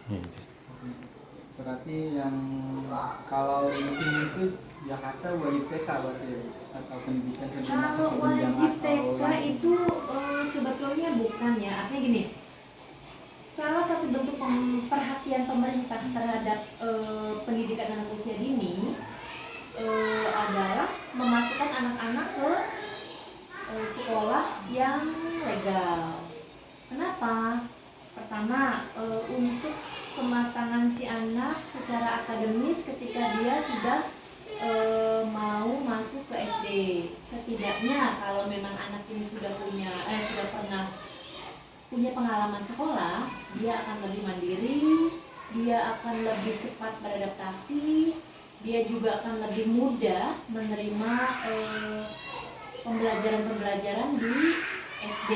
Ya, itu. Berarti yang kalau di sini itu Jakarta wajib TK berarti ya? Atau pendidikan sebelum masuk Kalau ke jenjang wajib atau TK langsung? itu sebetulnya bukan ya. Artinya gini, salah satu bentuk perhatian pemerintah terhadap pendidikan anak usia dini adalah memasukkan anak-anak ke sekolah yang legal. Kenapa? Pertama, untuk kematangan si anak secara akademis ketika dia sudah mau masuk ke SD. Setidaknya kalau memang anak ini sudah pernah punya pengalaman sekolah, dia akan lebih mandiri, dia akan lebih cepat beradaptasi, dia juga akan lebih mudah menerima pembelajaran-pembelajaran di SD.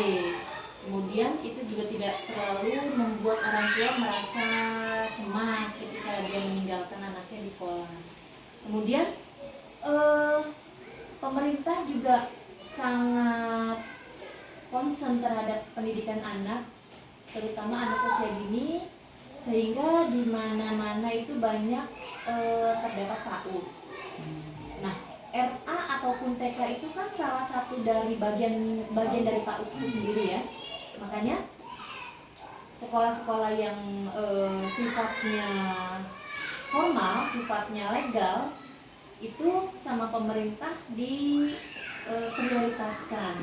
Kemudian itu juga tidak terlalu membuat orang tua merasa cemas ketika dia meninggalkan anaknya di sekolah. Kemudian pemerintah juga sangat concern terhadap pendidikan anak, terutama anak usia dini, sehingga di mana-mana itu banyak terdapat PAUD. Nah, RA ataupun TK itu kan salah satu dari bagian dari PAUD itu sendiri ya. Makanya sekolah-sekolah yang sifatnya formal, sifatnya legal itu sama pemerintah prioritaskan.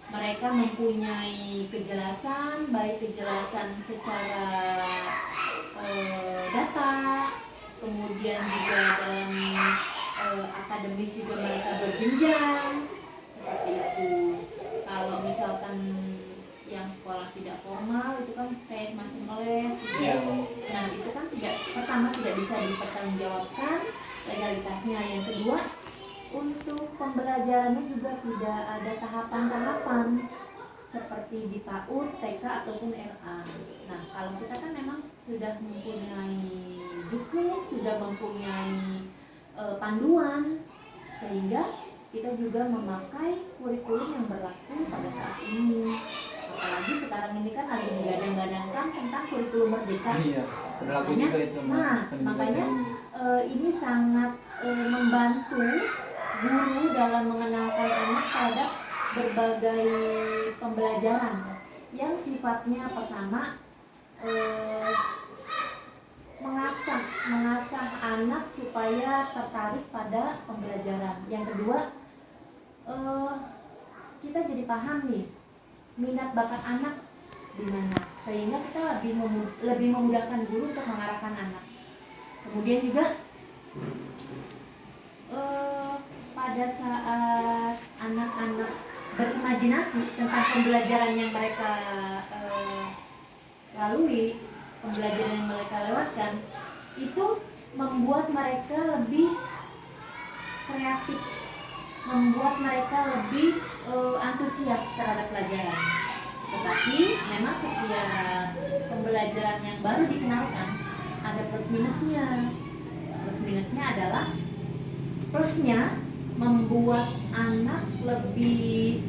Mereka mempunyai kejelasan, baik kejelasan secara data, kemudian juga dalam akademis juga mereka berjenjang seperti itu. Kalau misalkan yang sekolah tidak formal itu kan kayak semacam les gitu. Yeah. Nah itu kan pertama tidak bisa dipertanggungjawabkan legalitasnya. Yang kedua, untuk pembelajarannya juga tidak ada tahapan-tahapan seperti di PAUD, TK ataupun RA. Nah kalau kita kan memang sudah mempunyai juknis, sudah mempunyai panduan, sehingga kita juga memakai kurikulum yang berlaku pada saat ini. Apalagi sekarang ini kan lagi digadang-gadangkan tentang kurikulum merdeka. Iya, berlaku Makanya, juga itu. makanya ini sangat membantu guru dalam mengenalkan anak terhadap berbagai pembelajaran yang sifatnya pertama mengasah anak supaya tertarik pada pembelajaran. Yang kedua, kita jadi paham nih minat bakat anak di mana, sehingga kita lebih memudahkan guru untuk mengarahkan anak. Kemudian juga pada saat anak-anak berimajinasi tentang pembelajaran yang mereka lalui, pembelajaran yang mereka lewatkan, itu membuat mereka lebih kreatif, membuat mereka lebih antusias terhadap pelajaran. Tetapi memang setiap pembelajaran yang baru dikenalkan ada plus minusnya. Plus minusnya adalah plusnya membuat anak lebih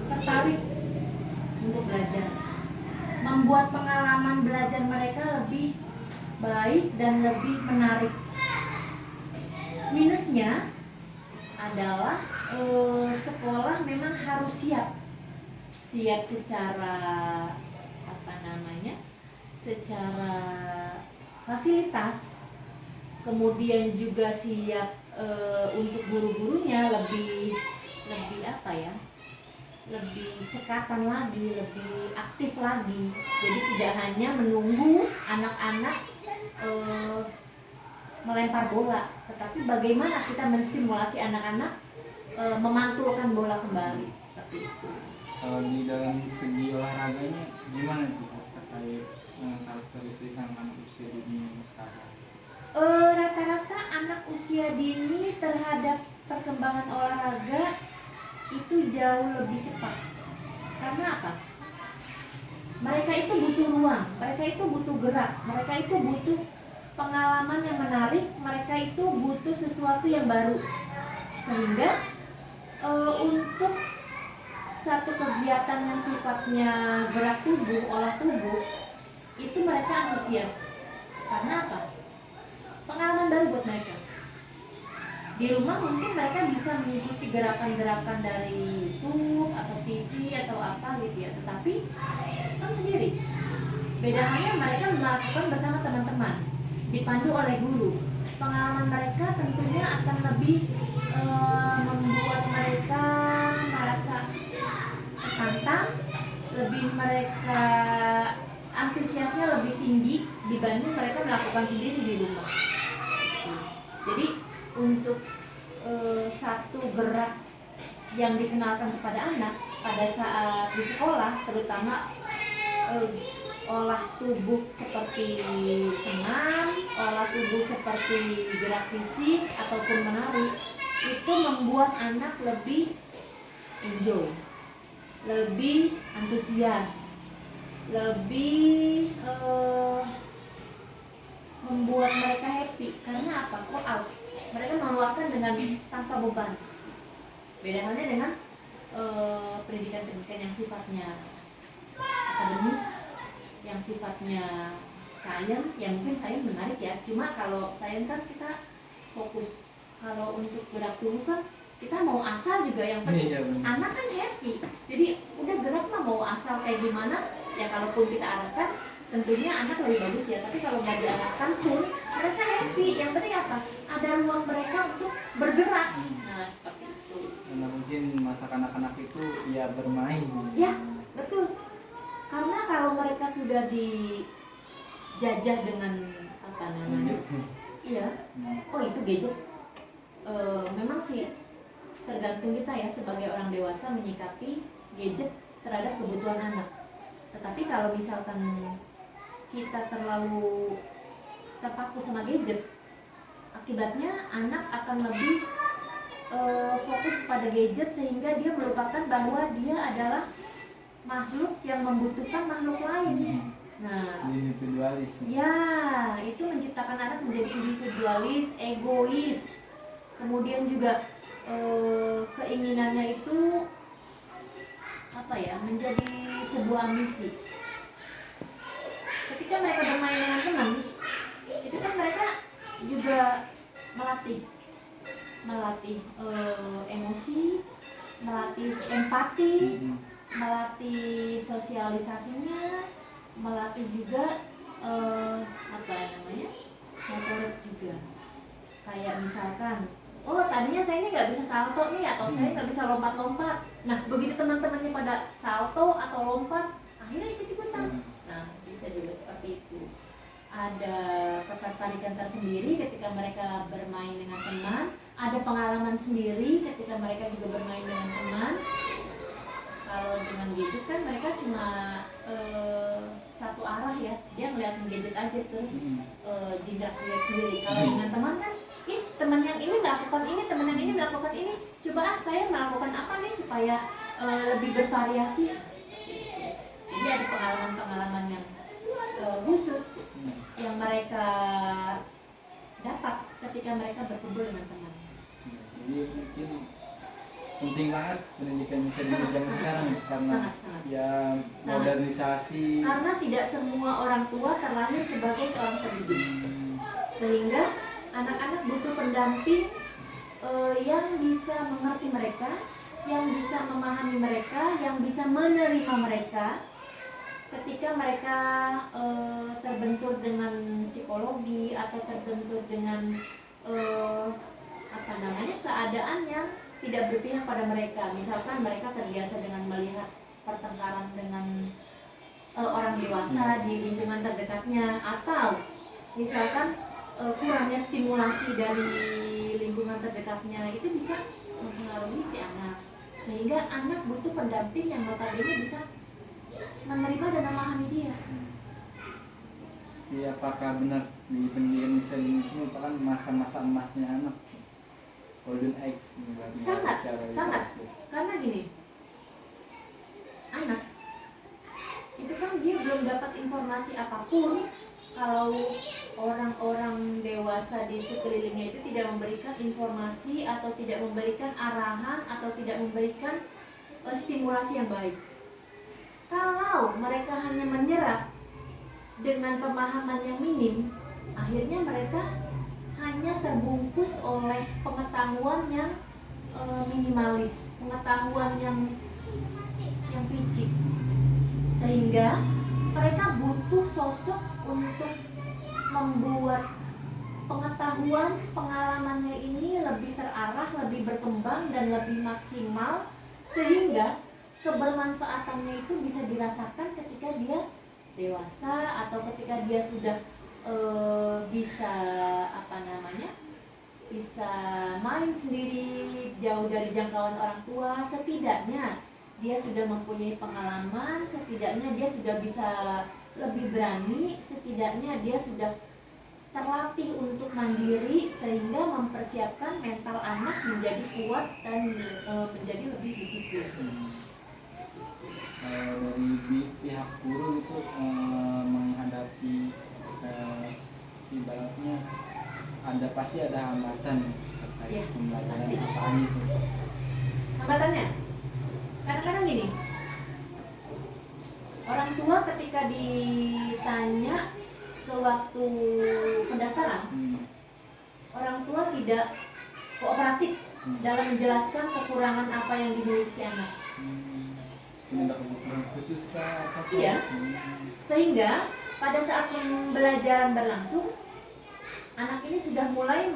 tertarik untuk belajar, membuat pengalaman belajar mereka lebih baik dan lebih menarik. Minusnya adalah sekolah memang harus siap secara secara fasilitas, kemudian juga siap untuk guru-gurunya lebih lebih cekatan lagi, lebih aktif lagi. Jadi tidak hanya menunggu anak-anak melempar bola, tetapi bagaimana kita menstimulasi anak-anak memantulkan bola kembali, seperti itu. Kalau di dalam segi olahraganya gimana sih terkait karakteristik anak usia dini sekarang? Rata-rata anak usia dini terhadap perkembangan olahraga itu jauh lebih cepat. Karena apa? Mereka itu butuh ruang, mereka itu butuh gerak, mereka itu butuh pengalaman yang menarik, mereka itu butuh sesuatu yang baru. Sehingga untuk satu kegiatan yang sifatnya gerak tubuh, olah tubuh, itu mereka antusias. Karena apa? Pengalaman baru buat mereka. Di rumah mungkin mereka bisa mengikuti gerakan-gerakan dari YouTube atau TV atau apa gitu ya, tetapi kan sendiri. Beda halnya mereka melakukan bersama teman-teman, dipandu oleh guru. Pengalaman mereka tentunya akan lebih membuat mereka merasa tertantang, lebih mereka antusiasnya lebih tinggi dibanding mereka melakukan sendiri di rumah. Jadi untuk satu gerak yang dikenalkan kepada anak pada saat di sekolah, terutama olah tubuh seperti senam, olah tubuh seperti gerak fisik ataupun menari, itu membuat anak lebih enjoy, lebih antusias, lebih membuat mereka happy. Karena apa? All out. Mereka mengeluarkan dengan tanpa beban. Beda halnya dengan pendidikan-pendidikan yang sifatnya akademis, yang sifatnya sains, yang mungkin sains menarik ya. Cuma kalau sains kan kita fokus. Kalau untuk gerak tubuh kan kita mau asal juga, yang penting anak kan happy. Jadi udah gerak mah mau asal kayak gimana ya, kalaupun kita arahkan tentunya anak lebih bagus ya. Tapi kalau nggak diarahkan pun mereka happy. Yang penting apa? Ada ruang mereka untuk bergerak. Nah seperti itu. Karena mungkin masa kanak-kanak itu ya bermain. Ya betul. Karena kalau mereka sudah dijajah dengan apa namanya, iya, oh itu gadget. Memang sih tergantung kita ya sebagai orang dewasa menyikapi gadget terhadap kebutuhan anak. Tetapi kalau misalkan kita terlalu terpaku sama gadget, akibatnya anak akan lebih fokus pada gadget sehingga dia melupakan bahwa dia adalah makhluk yang membutuhkan makhluk lain. Nah, individualis. Ya, itu menciptakan anak menjadi individualis, egois. Kemudian juga keinginannya itu apa ya? Menjadi sebuah ambisi. Ketika mereka bermain dengan teman, itu kan mereka juga melatih emosi, melatih empati, melatih sosialisasinya, melatih juga apa namanya, motorik juga. Kayak misalkan, oh tadinya saya ini nggak bisa salto nih, atau saya nggak bisa lompat-lompat. Nah begitu teman-temannya pada salto atau lompat, akhirnya ikut-ikutan. Nah bisa juga seperti itu. Ada ketertarikan tersendiri ketika mereka bermain dengan teman, ada pengalaman sendiri ketika mereka juga bermain dengan teman. Kalau dengan gadget kan mereka cuma satu arah ya, dia ngeliatin gadget aja terus jingkrak-jingkrak sendiri. Kalau dengan teman kan, teman yang ini melakukan ini, teman yang ini melakukan ini, coba saya melakukan apa nih supaya lebih bervariasi. Jadi ada pengalaman-pengalaman yang khusus yang mereka dapat ketika mereka berkumpul dengan teman. Jadi mungkin penting banget pendidikan bisa dipegang sekarang karena sangat. Ya modernisasi. Karena tidak semua orang tua terlahir sebagai seorang pendidik, sehingga anak-anak butuh pendamping yang bisa mengerti mereka, yang bisa memahami mereka, yang bisa menerima mereka ketika mereka terbentur dengan psikologi atau terbentur dengan apa namanya, keadaan yang tidak berpihak pada mereka. Misalkan mereka terbiasa dengan melihat pertengkaran dengan orang dewasa di lingkungan terdekatnya, atau misalkan kurangnya stimulasi dari lingkungan terdekatnya, itu bisa mempengaruhi si anak, sehingga anak butuh pendamping yang notabene bisa menerima dan memahami dia. Jadi apakah benar di pendidikan Indonesia ini merupakan masa-masa emasnya anak? Golden Age. Sangat. Karena gini, anak itu kan dia belum dapat informasi apapun kalau orang-orang dewasa di sekelilingnya itu tidak memberikan informasi atau tidak memberikan arahan atau tidak memberikan stimulasi yang baik. Kalau mereka hanya menyerap dengan pemahaman yang minim, akhirnya mereka hanya terbungkus oleh pengetahuan yang minimalis, pengetahuan yang picik, sehingga mereka butuh sosok untuk membuat pengetahuan pengalamannya ini lebih terarah, lebih berkembang dan lebih maksimal, sehingga kebermanfaatannya itu bisa dirasakan ketika dia dewasa atau ketika dia sudah bisa bisa main sendiri jauh dari jangkauan orang tua. Setidaknya dia sudah mempunyai pengalaman, setidaknya dia sudah bisa lebih berani, setidaknya dia sudah terlatih untuk mandiri, sehingga mempersiapkan mental anak menjadi kuat dan menjadi lebih disiplin. Dari pihak guru itu menghadapi ibaratnya pasti ada hambatan terkait Ya, pembelajaran pasti. apaan itu. Hambatannya kadang-kadang gini, orang tua ketika ditanya sewaktu pendaftaran, orang tua tidak kooperatif dalam menjelaskan kekurangan apa yang dimiliki si anak. Ada kebutuhan khusus kah? Iya. Sehingga pada saat pembelajaran berlangsung, anak ini sudah mulai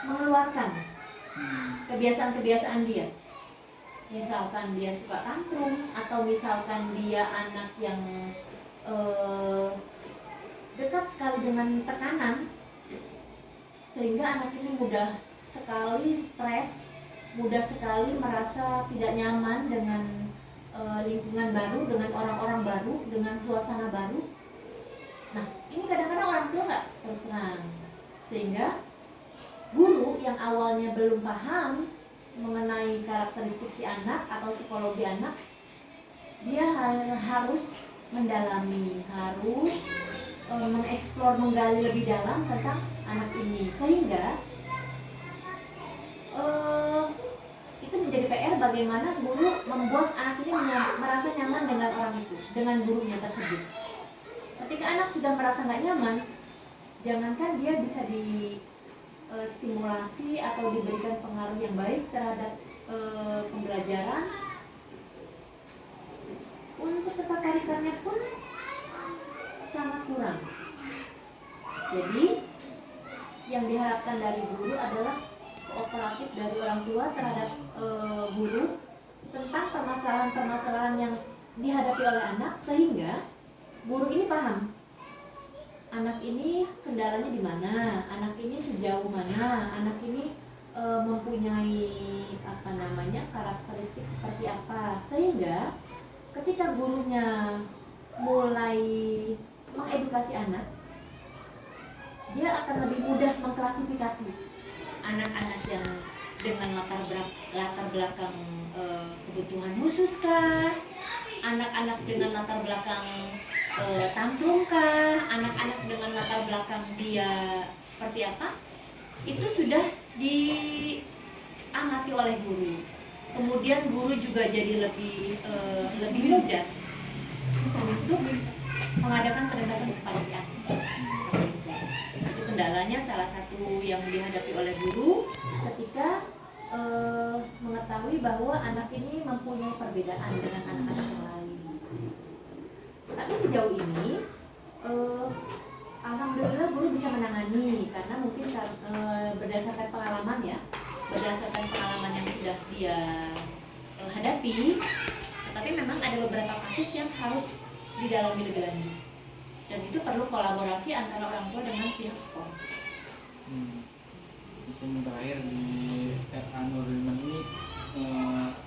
mengeluarkan kebiasaan-kebiasaan dia. Misalkan dia suka tantrum, atau misalkan dia anak yang dekat sekali dengan tekanan, sehingga anak ini mudah sekali stres, mudah sekali merasa tidak nyaman dengan lingkungan baru, dengan orang-orang baru, dengan suasana baru. Nah, ini kadang-kadang orang tua nggak terus terang, sehingga guru yang awalnya belum paham mengenai karakteristik si anak atau psikologi anak, dia harus mendalami, harus mengeksplor, menggali lebih dalam tentang anak ini, sehingga itu menjadi PR bagaimana guru membuat anak ini merasa nyaman dengan orang itu, dengan gurunya tersebut. Ketika anak sudah merasa nggak nyaman, jangankan dia bisa stimulasi atau diberikan pengaruh yang baik terhadap pembelajaran, untuk ketertarikannya pun sangat kurang. Jadi yang diharapkan dari guru adalah kooperatif dari orang tua terhadap guru tentang permasalahan-permasalahan yang dihadapi oleh anak, sehingga guru ini paham anak ini kendalanya di mana, anak ini sejauh mana, anak ini mempunyai karakteristik seperti apa, sehingga ketika gurunya mulai mengedukasi anak, dia akan lebih mudah mengklasifikasi anak-anak yang dengan latar belakang kebutuhan khusus kah, anak-anak dengan latar belakang tantrum kah, anak-anak dengan latar belakang dia seperti apa, itu sudah diamati oleh guru. Kemudian guru juga jadi lebih mudah untuk mengadakan pendekatan kepada si anak. Itu kendalanya salah satu yang dihadapi oleh guru ketika mengetahui bahwa anak ini mempunyai perbedaan dengan anak-anak yang lain. Tapi sejauh ini alhamdulillah guru bisa menangani, karena mungkin berdasarkan pengalaman yang sudah dia hadapi. Tapi memang ada beberapa kasus yang harus didalami lebih lanjut, dan itu perlu kolaborasi antara orang tua dengan pihak sekolah. Mungkin terakhir di Nurul ini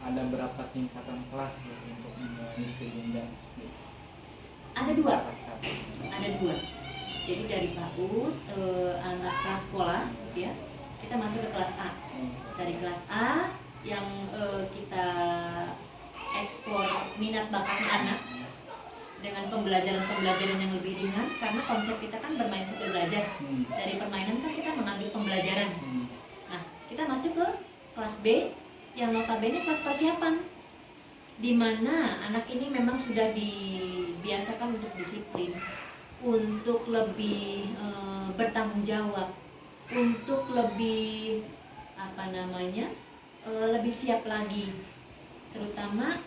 ada berapa tingkatan kelas untuk menjalani jenjang SD? Ada dua. Jadi dari PAUD, anak kelas sekolah, ya, kita masuk ke kelas A. Dari kelas A yang kita eksplor minat bakat anak dengan pembelajaran yang lebih ringan, karena konsep kita kan bermain sambil belajar. Dari permainan kan kita mengambil pembelajaran. Nah, kita masuk ke kelas B yang notabene kelas persiapan, di mana anak ini memang sudah dibiasakan untuk disiplin, untuk lebih bertanggung jawab, untuk lebih lebih siap lagi, terutama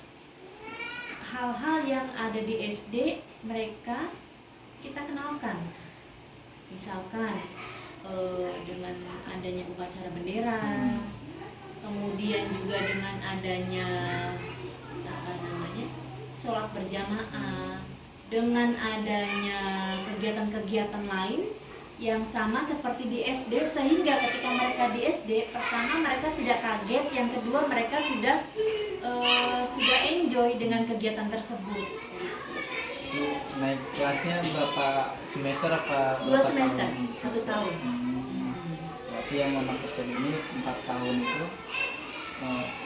hal-hal yang ada di SD mereka kita kenalkan, misalkan dengan adanya upacara bendera, kemudian juga dengan adanya sholat berjamaah, dengan adanya kegiatan-kegiatan lain yang sama seperti di SD, sehingga ketika mereka di SD, pertama mereka tidak kaget, yang kedua mereka sudah enjoy dengan kegiatan tersebut. Naik kelasnya berapa semester apa? 2 semester, 1 tahun. Berarti yang anak kecil ini 4 tahun itu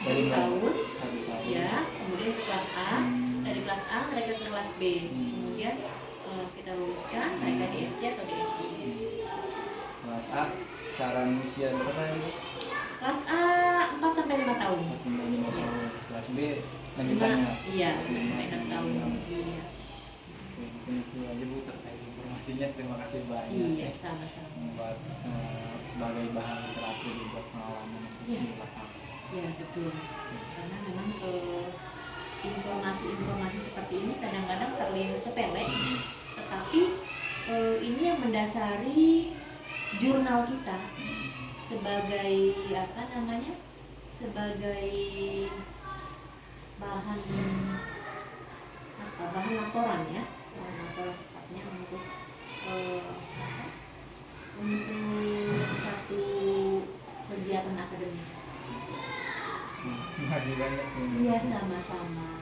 dari 1 tahun, 1 tahun. ya, kemudian ke kelas A, dari kelas A mereka ke kelas B, kemudian kita luluskan mereka di SD atau di FI. Kelas A saran usia berapa itu? Kelas A 4 sampai 5 tahun. 4 sampai 5 Iya. tahun. Kelas B lanjutannya. Iya, sampai 6 tahun. Iya. Oke, itu aja Bu terkait informasinya. Terima kasih banyak. Iya, sama-sama. Buat sebagai bahan literatur buat pengalaman Iya. di belakang. Ya, betul. Karena memang informasi-informasi seperti ini kadang-kadang terlihat sepele, tetapi ini yang mendasari jurnal kita sebagai sebagai bahan laporan, ya, bahan laporan sifatnya untuk satu kegiatan akademis. Terima kasih banyak. Iya, sama-sama.